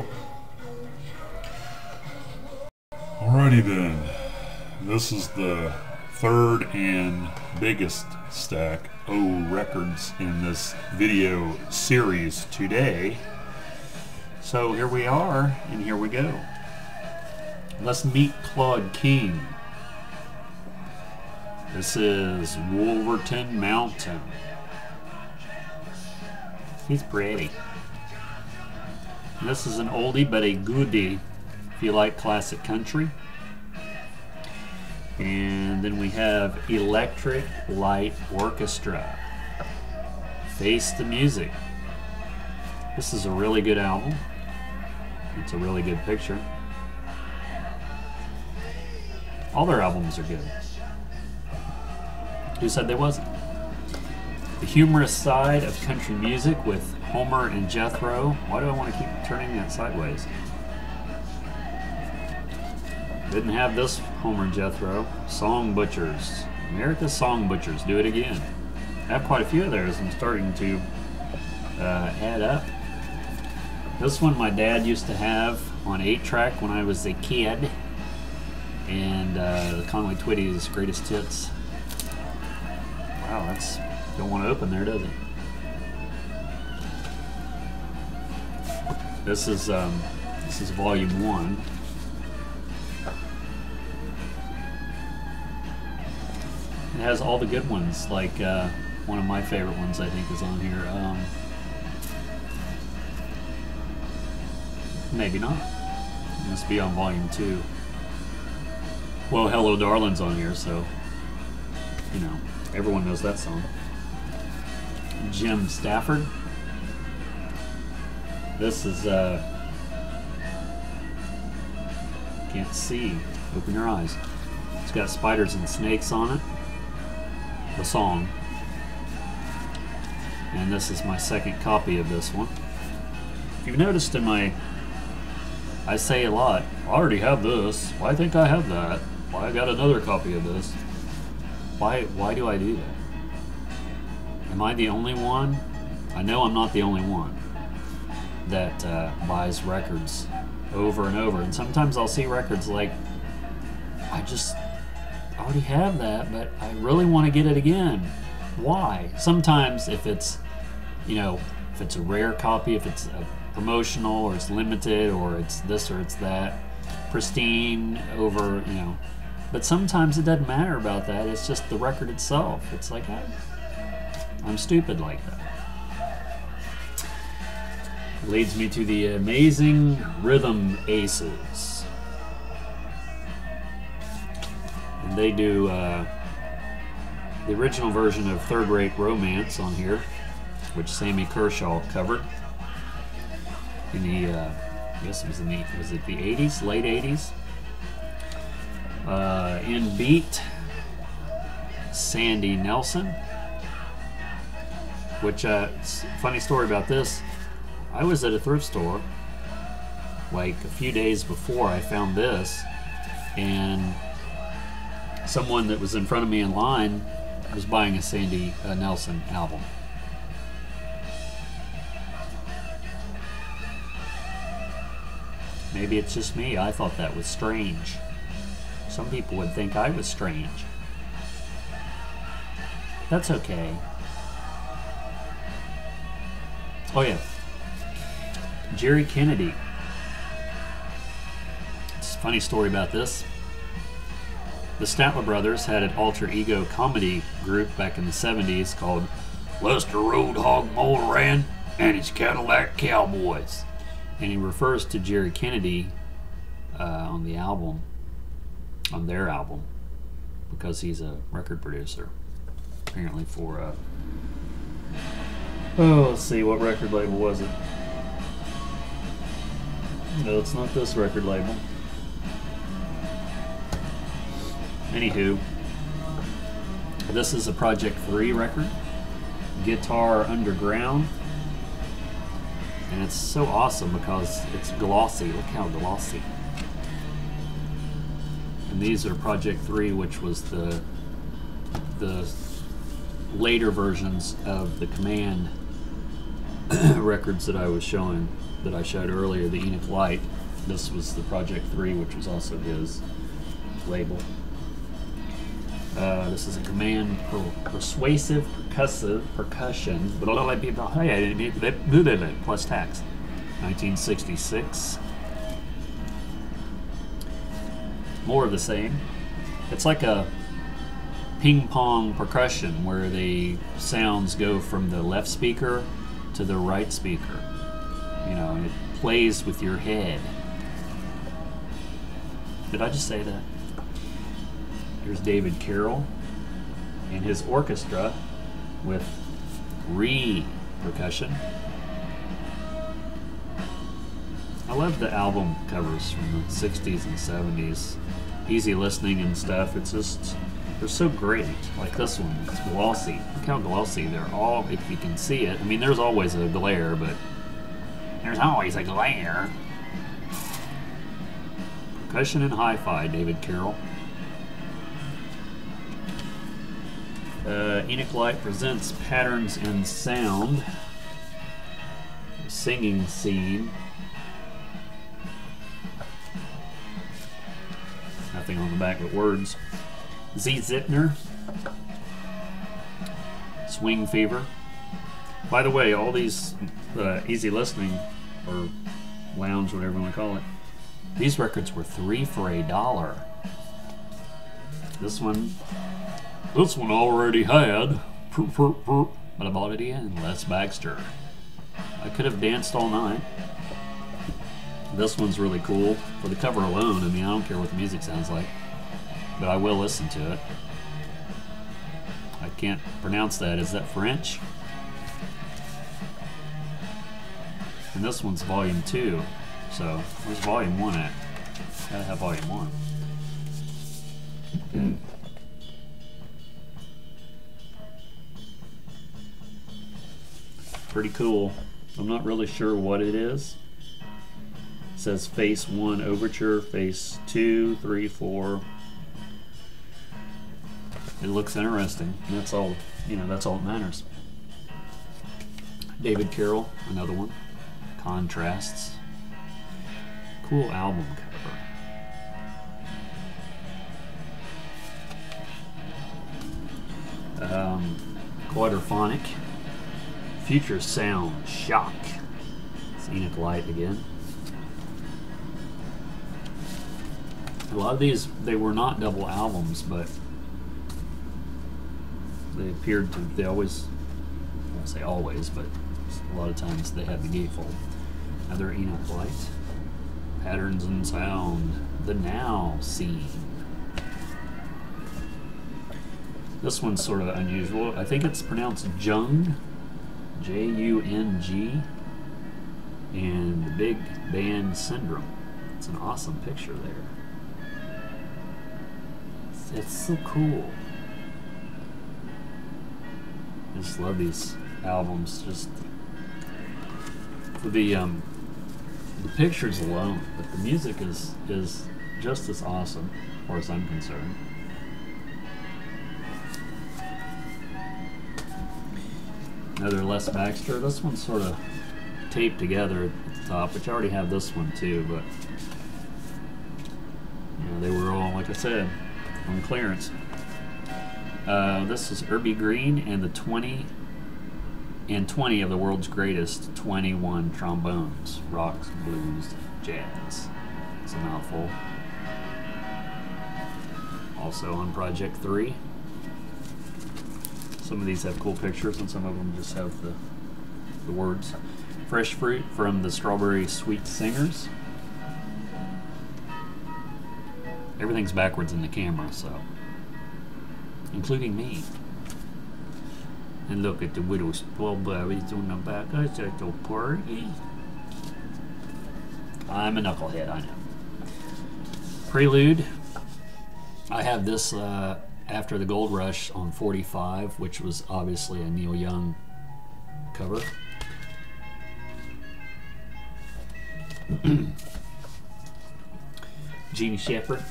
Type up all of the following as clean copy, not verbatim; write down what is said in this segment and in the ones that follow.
go. Alrighty then. This is the third and biggest stack of records in this video series today. So here we are, and here we go. Let's meet Claude King. This is Wolverton Mountain. He's pretty. This is an oldie but a goodie if you like classic country. And then we have Electric Light Orchestra. Face the Music. This is a really good album. It's a really good picture. All their albums are good. Who said they wasn't? The humorous side of country music with Homer and Jethro. Why do I want to keep turning that sideways? Didn't have this Homer and Jethro. Song Butchers. America's Song Butchers. Do it again. I have quite a few of theirs. I'm starting to add up. This one my dad used to have on 8-track when I was a kid. And the Conway Twitty's Greatest Hits. Wow, that's don't want to open there, does it? This is volume 1. It has all the good ones, like one of my favorite ones I think is on here. Maybe not. It must be on volume 2. Well, Hello Darlin's on here, so you know, everyone knows that song. Jim Stafford. This is can't see. Open your eyes. It's got spiders and snakes on it. The song. And this is my second copy of this one. If you've noticed in my, I say a lot, I already have this. Why think I have that? Why I got another copy of this? Why do I do that? Am I the only one? I know I'm not the only one that buys records over and over. And sometimes I'll see records like, I already have that, but I really want to get it again. Why? Sometimes if it's, you know, if it's a rare copy, if it's a promotional or it's limited or it's this or it's that, pristine over, you know. But sometimes it doesn't matter about that. It's just the record itself. It's like, I'm stupid like that. Leads me to the Amazing Rhythm Aces. And they do the original version of Third Rate Romance on here, which Sammy Kershaw covered in the, I guess it was was it the 80s, late 80s? In Beat, Sandy Nelson, which, funny story about this, I was at a thrift store like a few days before I found this, and someone that was in front of me in line was buying a Sandy Nelson album. Maybe it's just me. I thought that was strange. Some people would think I was strange. That's okay. Oh yeah. Jerry Kennedy. It's a funny story about this. The Statler brothers had an alter ego comedy group back in the 70s called Lester Roadhog Moran and his Cadillac Cowboys. And he refers to Jerry Kennedy on the album, on their album, because he's a record producer, apparently for, oh, let's see, what record label was it? No, it's not this record label. Anywho, this is a Project 3 record, Guitar Underground, and it's so awesome because it's glossy. Look how glossy. And these are Project 3, which was the later versions of the Command records that I was showing, that I showed earlier, the Enoch Light. This was the Project 3, which was also his label. This is a command persuasive percussion plus tax. 1966. More of the same. It's like a ping pong percussion where the sounds go from the left speaker to the right speaker. You know, and it plays with your head. Did I just say that? Here's David Carroll and his orchestra with percussion. I love the album covers from the 60s and 70s. Easy listening and stuff. It's just, they're so great. Like this one, it's glossy. Look how glossy they're all, if you can see it. I mean, there's always a glare, but there's always a glare. Percussion and hi-fi, David Carroll. Enoch Light presents Patterns in Sound. Singing scene. Nothing on the back but words. Z. Zittner. Swing Fever. By the way, all these easy listening, or lounge, whatever you want to call it, these records were $3 for $1. This one already had, but I bought it again. Les Baxter. I could have danced all night. This one's really cool for the cover alone. I mean, I don't care what the music sounds like, but I will listen to it. I can't pronounce that. Is that French? And this one's volume 2. So, where's volume 1 at? Gotta have volume 1. Pretty cool. I'm not really sure what it is. It says Phase 1 Overture, Phase 2, 3, 4. It looks interesting. That's all, you know, that's all that matters. David Carroll, another one. Contrasts. Cool album cover. Quadraphonic. Future Sound Shock. Enoch Light again. A lot of these, they were not double albums, but they appeared to, they always, I won't say always, but a lot of times they had the gatefold. Another Enoch Light. Patterns in Sound. The Now Scene. This one's sort of unusual. I think it's pronounced Jung. J-U-N-G. And the Big Band Syndrome. It's an awesome picture there. It's so cool. I just love these albums. Just for the pictures alone, but the music is just as awesome, as far as I'm concerned. Another Les Baxter. This one's sort of taped together at the top, which I already have this one too, but you know, they were all, like I said, on clearance. This is Irby Green and the 20 of the world's greatest 21 trombones, rock, blues, jazz. It's a mouthful. Also on Project 3. Some of these have cool pictures and some of them just have the words. Fresh Fruit from the Strawberry Sweet Singers. Everything's backwards in the camera, so, including me. And look at the widow strawberries on the back. That's a little party. I'm a knucklehead, I know. Prelude. I have this after the Gold Rush on 45, which was obviously a Neil Young cover. Jeannie Shepherd.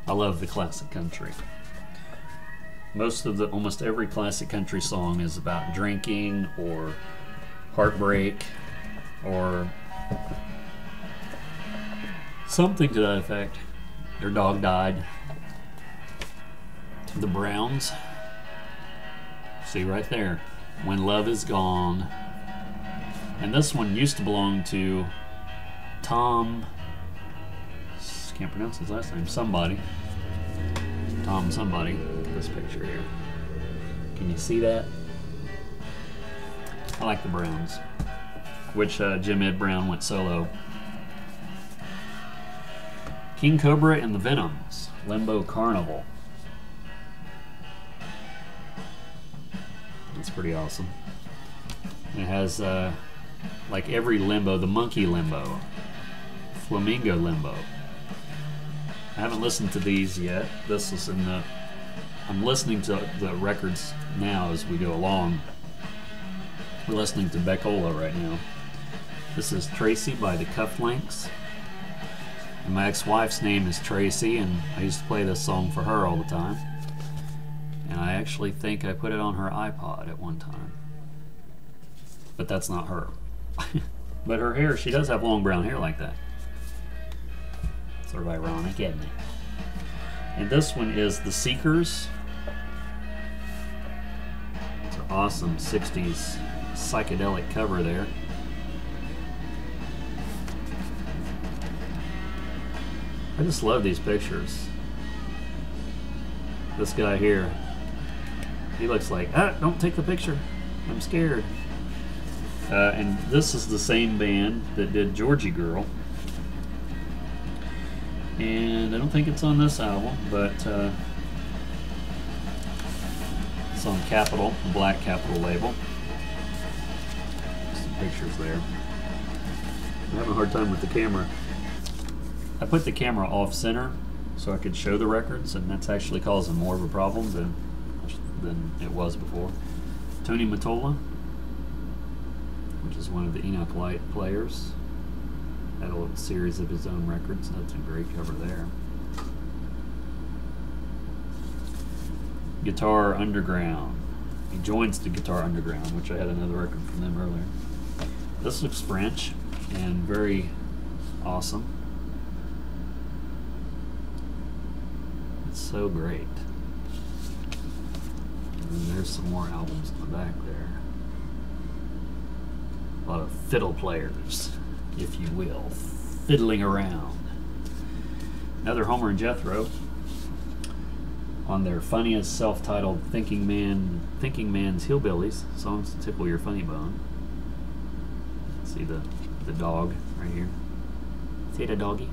I love the classic country. almost every classic country song is about drinking or heartbreak or something to that effect. Their dog died. The Browns. See right there. When Love Is Gone. And this one used to belong to Tom, can't pronounce his last name, somebody. Tom somebody. This picture here. Can you see that? I like the Browns. Which Jim Ed Brown went solo. King Cobra and the Venoms. Limbo Carnival. That's pretty awesome. It has like every limbo, the monkey limbo, flamingo limbo. I haven't listened to these yet. This is in the, I'm listening to the records now as we go along. We're listening to Beckola right now. This is Tracy by the Cufflinks. And my ex-wife's name is Tracy, and I used to play this song for her all the time. And I actually think I put it on her iPod at one time. But that's not her. But her hair, she does have long brown hair like that. Sort of ironic, isn't it? And this one is The Seekers. It's an awesome 60s psychedelic cover there. I just love these pictures. This guy here, he looks like, don't take the picture, I'm scared. And this is the same band that did Georgie Girl. And I don't think it's on this album, but it's on Capitol, the Black Capitol label. Some pictures there. I'm having a hard time with the camera. I put the camera off center so I could show the records, and that's actually causing more of a problem than it was before. Tony Mottola, which is one of the Enoch Light players, had a little series of his own records. That's a great cover there. Guitar Underground. He joins the Guitar Underground, which I had another record from them earlier. This looks French and very awesome. It's so great. And then there's some more albums in the back there. A lot of fiddle players, if you will, fiddling around. Another Homer and Jethro on their funniest self-titled Thinking Man's Hillbillies, songs to tickle your funny bone. See the dog right here. See the doggy?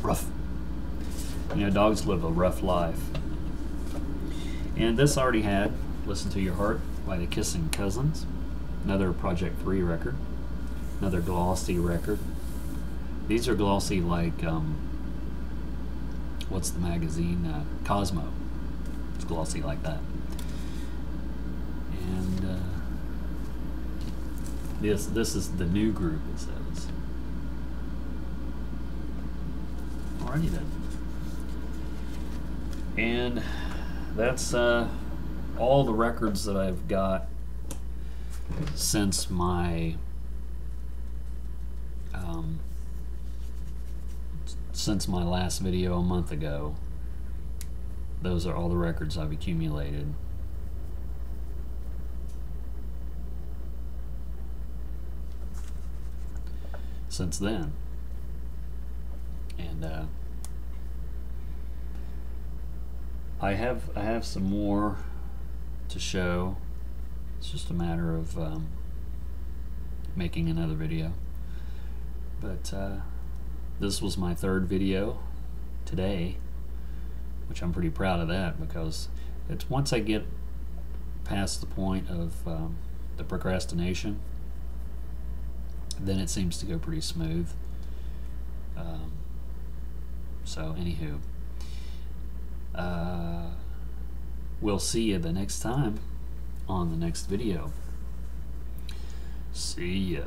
Rough. You know, dogs live a rough life. And this already had Listen to Your Heart by the Kissing Cousins. Another Project 3 record. Another glossy record. These are glossy like, what's the magazine? Cosmo. It's glossy like that. And this is the new group, it says. Alrighty then. And that's all the records that I've got since my last video a month ago. Those are all the records I've accumulated. Since then. And I have some more to show. It's just a matter of making another video. But this was my third video today, which I'm pretty proud of that, because it's once I get past the point of the procrastination, then it seems to go pretty smooth. So anywho, we'll see you the next time on the next video. See ya.